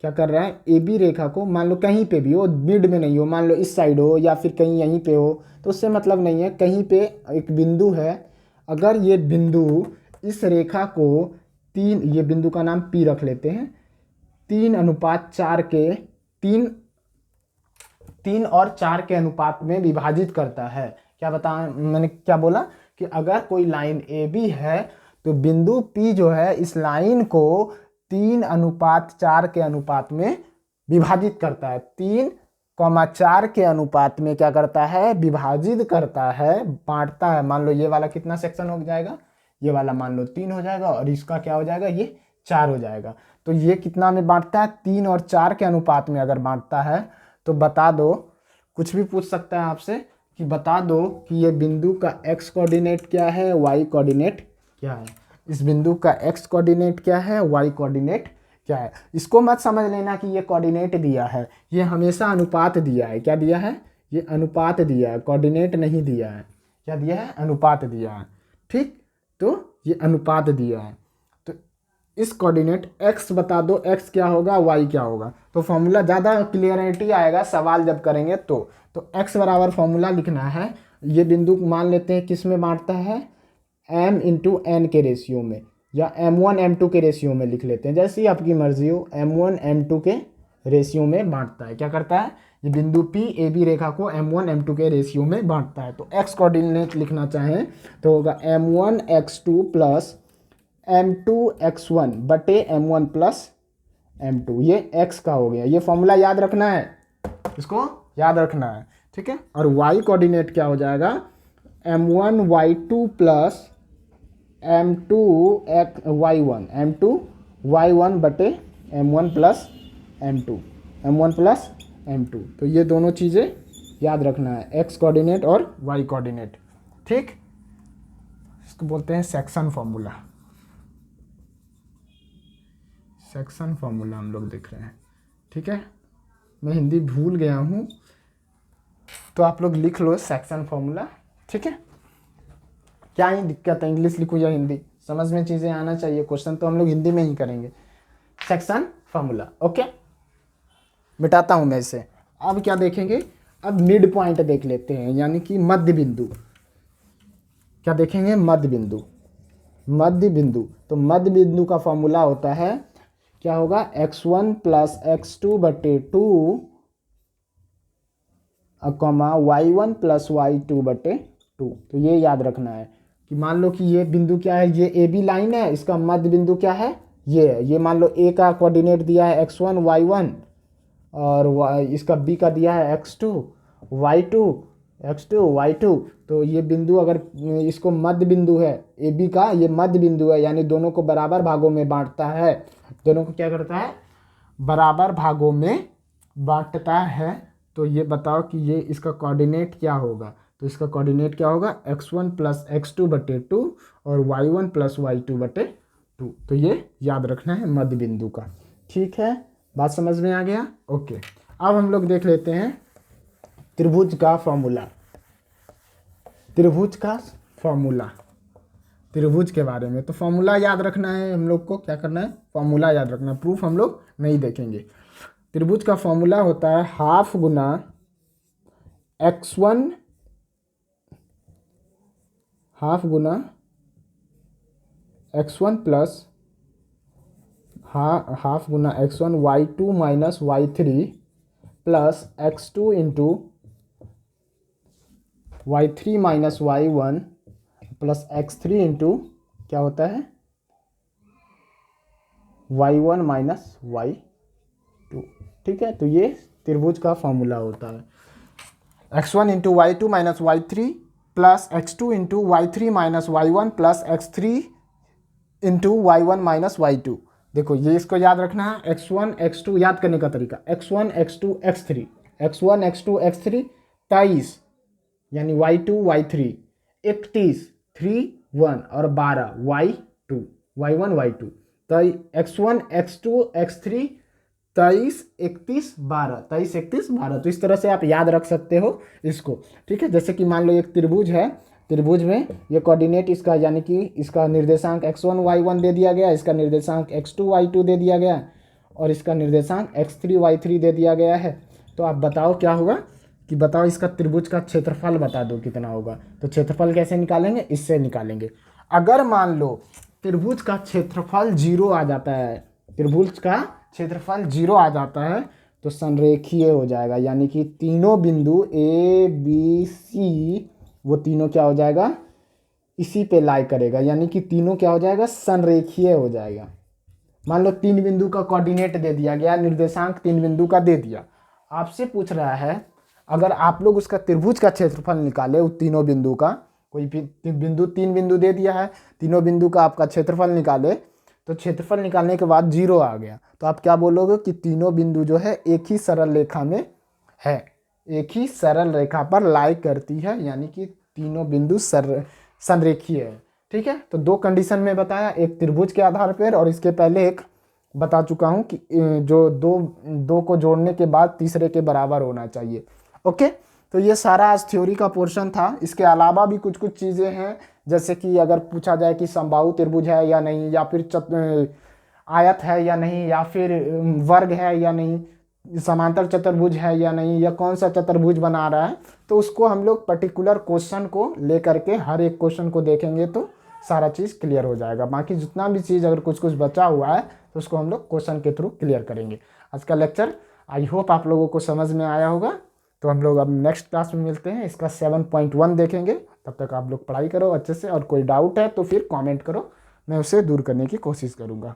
[SPEAKER 1] क्या कर रहा है, AB रेखा को मान लो कहीं पे भी हो, मिड में नहीं हो, मान लो इस साइड हो या फिर कहीं यहीं पे हो, तो उससे मतलब नहीं है, कहीं पे एक बिंदु है। अगर ये बिंदु इस रेखा को ये बिंदु का नाम P रख लेते हैं, 3:4 के 3 और 4 के अनुपात में विभाजित करता है। क्या मैंने क्या बोला कि अगर कोई लाइन AB है तो बिंदु P जो है इस लाइन को 3:4 के अनुपात में विभाजित करता है। 3,4 के अनुपात में क्या करता है, विभाजित करता है, बांटता है। मान लो ये वाला कितना सेक्शन हो जाएगा, ये वाला मान लो 3 हो जाएगा और इसका क्या हो जाएगा, ये 4 हो जाएगा। तो ये कितना में बांटता है, 3 और 4 के अनुपात में अगर बांटता है तो बता दो, कुछ भी पूछ सकता है आपसे कि बता दो कि ये बिंदु का x कोऑर्डिनेट क्या है, y कोऑर्डिनेट क्या है। इस बिंदु का x कोऑर्डिनेट क्या है, y कोऑर्डिनेट क्या है। इसको मत समझ लेना कि ये कोऑर्डिनेट दिया है, ये हमेशा अनुपात दिया है। क्या दिया है, ये अनुपात दिया है, कोऑर्डिनेट नहीं दिया है। क्या दिया है, अनुपात दिया है। ठीक, तो ये अनुपात दिया है। तो इस कोऑर्डिनेट x बता दो, x क्या होगा, y क्या होगा। तो फॉर्मूला ज़्यादा क्लियरिटी आएगा सवाल जब करेंगे तो x बराबर फॉर्मूला लिखना है। ये बिंदु मान लेते हैं किस में बांटता है, m इंटू n के रेशियो में, या m1 m2 के रेशियो में लिख लेते हैं, जैसे ही आपकी मर्जी हो। m1 m2 के रेशियो में बांटता है। क्या करता है, ये बिंदु P AB रेखा को m1 m2 के रेशियो में बांटता है। तो x कोऑर्डिनेट लिखना चाहें तो होगा m1 x2 plus m2 x1 बटे m1 प्लस m2। ये x का हो गया, ये फॉर्मूला याद रखना है, इसको याद रखना है, ठीक है। और y कोऑर्डिनेट क्या हो जाएगा, m1 y2 plus m2 y1, m2 y1 बटे m1 plus m2, m1 plus m2। तो ये दोनों चीज़ें याद रखना है, x कोऑर्डिनेट और y कोऑर्डिनेट, ठीक। इसको बोलते हैं सेक्शन फॉर्मूला। सेक्शन फॉर्मूला हम लोग देख रहे हैं, ठीक है। मैं हिंदी भूल गया हूँ तो आप लोग लिख लो सेक्शन फॉर्मूला, ठीक है। क्या ही दिक्कत है, इंग्लिश लिखूँ या हिंदी, समझ में चीज़ें आना चाहिए। क्वेश्चन तो हम लोग हिंदी में ही करेंगे। सेक्शन फॉर्मूला, ओके, मिटाता हूँ मैं इसे। अब क्या देखेंगे, अब मिड पॉइंट देख लेते हैं, यानी कि मध्य बिंदु। क्या देखेंगे, मध्य बिंदु। मध्य बिंदु, तो मध्य बिंदु का फॉर्मूला होता है, क्या होगा, x1 प्लस x2 बटे 2 y1 प्लस y2 बटे 2। तो ये याद रखना है कि मान लो कि ये बिंदु क्या है, ये ए बी लाइन है, इसका मध्य बिंदु क्या है, ये है। ये मान लो ए का कोऑर्डिनेट दिया है x1 y1 और इसका बी का दिया है x2 y2। तो ये बिंदु अगर इसको मध्य बिंदु है ए बी का, ये मध्य बिंदु है, यानी दोनों को बराबर भागों में बांटता है। दोनों को क्या करता है, बराबर भागों में बांटता है। तो ये बताओ कि ये इसका कोऑर्डिनेट क्या होगा। तो इसका कोऑर्डिनेट क्या होगा, x1 प्लस x2 बटे 2 और y1 प्लस y2 बटे 2। तो ये याद रखना है मध्य बिंदु का। ठीक है, बात समझ में आ गया? ओके, अब हम लोग देख लेते हैं त्रिभुज का फॉर्मूला। त्रिभुज का फॉर्मूला, त्रिभुज के बारे में तो फॉर्मूला याद रखना है हम लोग को। क्या करना है? फॉर्मूला याद रखना है, प्रूफ हम लोग नहीं देखेंगे। त्रिभुज का फॉर्मूला होता है हाफ गुना x1, हाफ गुना x1 प्लस हाफ गुना x1 y2 minus y3 plus x2 into y3 minus y1 plus x3 into क्या होता है y1 माइनस y2। ठीक है, तो ये त्रिभुज का फॉर्मूला होता है। x1 into y2 minus y3 plus x2 into y3 minus y1 plus x3 into y1 minus y2। देखो ये इसको याद रखना है, x1 x2 याद करने का तरीका, x1 x2 x3, x1 x2 x3 23 यानी y2 y3, 31 3 1 और 12 y2 y1 y2। तो x1 x2 x3 23 31 12, 23 31 12। तो इस तरह से आप याद रख सकते हो इसको। ठीक है, जैसे कि मान लो एक त्रिभुज है, त्रिभुज में ये कोऑर्डिनेट इसका यानी कि इसका निर्देशांक x1 y1 दे दिया गया, इसका निर्देशांक x2 y2 दे दिया गया और इसका निर्देशांक x3 y3 दे दिया गया है। तो आप बताओ क्या होगा कि बताओ इसका त्रिभुज का क्षेत्रफल बता दो कितना होगा। तो क्षेत्रफल कैसे निकालेंगे? इससे निकालेंगे। अगर मान लो त्रिभुज का क्षेत्रफल 0 आ जाता है, त्रिभुज का क्षेत्रफल 0 आ जाता है तो संरेखीय हो जाएगा, यानी कि तीनों बिंदु ए बी सी वो तीनों क्या हो जाएगा? इसी पे लाई करेगा, यानी कि तीनों क्या हो जाएगा? संरेखीय हो जाएगा। मान लो 3 बिंदु का कोऑर्डिनेट दे दिया गया, निर्देशांक 3 बिंदु का दे दिया, आपसे पूछ रहा है अगर आप लोग उसका त्रिभुज का क्षेत्रफल निकाले उस तीनों बिंदु का, कोई भी बिंदु 3 बिंदु दे दिया है, तीनों बिंदु का आपका क्षेत्रफल निकाले, तो क्षेत्रफल निकालने के बाद 0 आ गया तो आप क्या बोलोगे कि तीनों बिंदु जो है एक ही सरल रेखा में है, एक ही सरल रेखा पर लाई करती है, यानी कि तीनों बिंदु संरेखीय है। ठीक है, तो 2 कंडीशन में बताया, एक त्रिभुज के आधार पर और इसके पहले एक बता चुका हूं कि जो दो को जोड़ने के बाद तीसरे के बराबर होना चाहिए। ओके, तो ये सारा आज थ्योरी का पोर्शन था। इसके अलावा भी कुछ कुछ चीज़ें हैं, जैसे कि अगर पूछा जाए कि समबाहु त्रिभुज है या नहीं, या फिर आयत है या नहीं, या फिर वर्ग है या नहीं, समांतर चतुर्भुज है या नहीं, या कौन सा चतुर्भुज बना रहा है, तो उसको हम लोग पर्टिकुलर क्वेश्चन को लेकर के हर एक क्वेश्चन को देखेंगे तो सारा चीज़ क्लियर हो जाएगा। बाकी जितना भी चीज़ अगर कुछ कुछ बचा हुआ है तो उसको हम लोग क्वेश्चन के थ्रू क्लियर करेंगे। आज का लेक्चर आई होप आप लोगों को समझ में आया होगा। तो हम लोग अब नेक्स्ट क्लास में मिलते हैं, इसका 7.1 देखेंगे। तब तक आप लोग पढ़ाई करो अच्छे से, और कोई डाउट है तो फिर कमेंट करो, मैं उसे दूर करने की कोशिश करूँगा।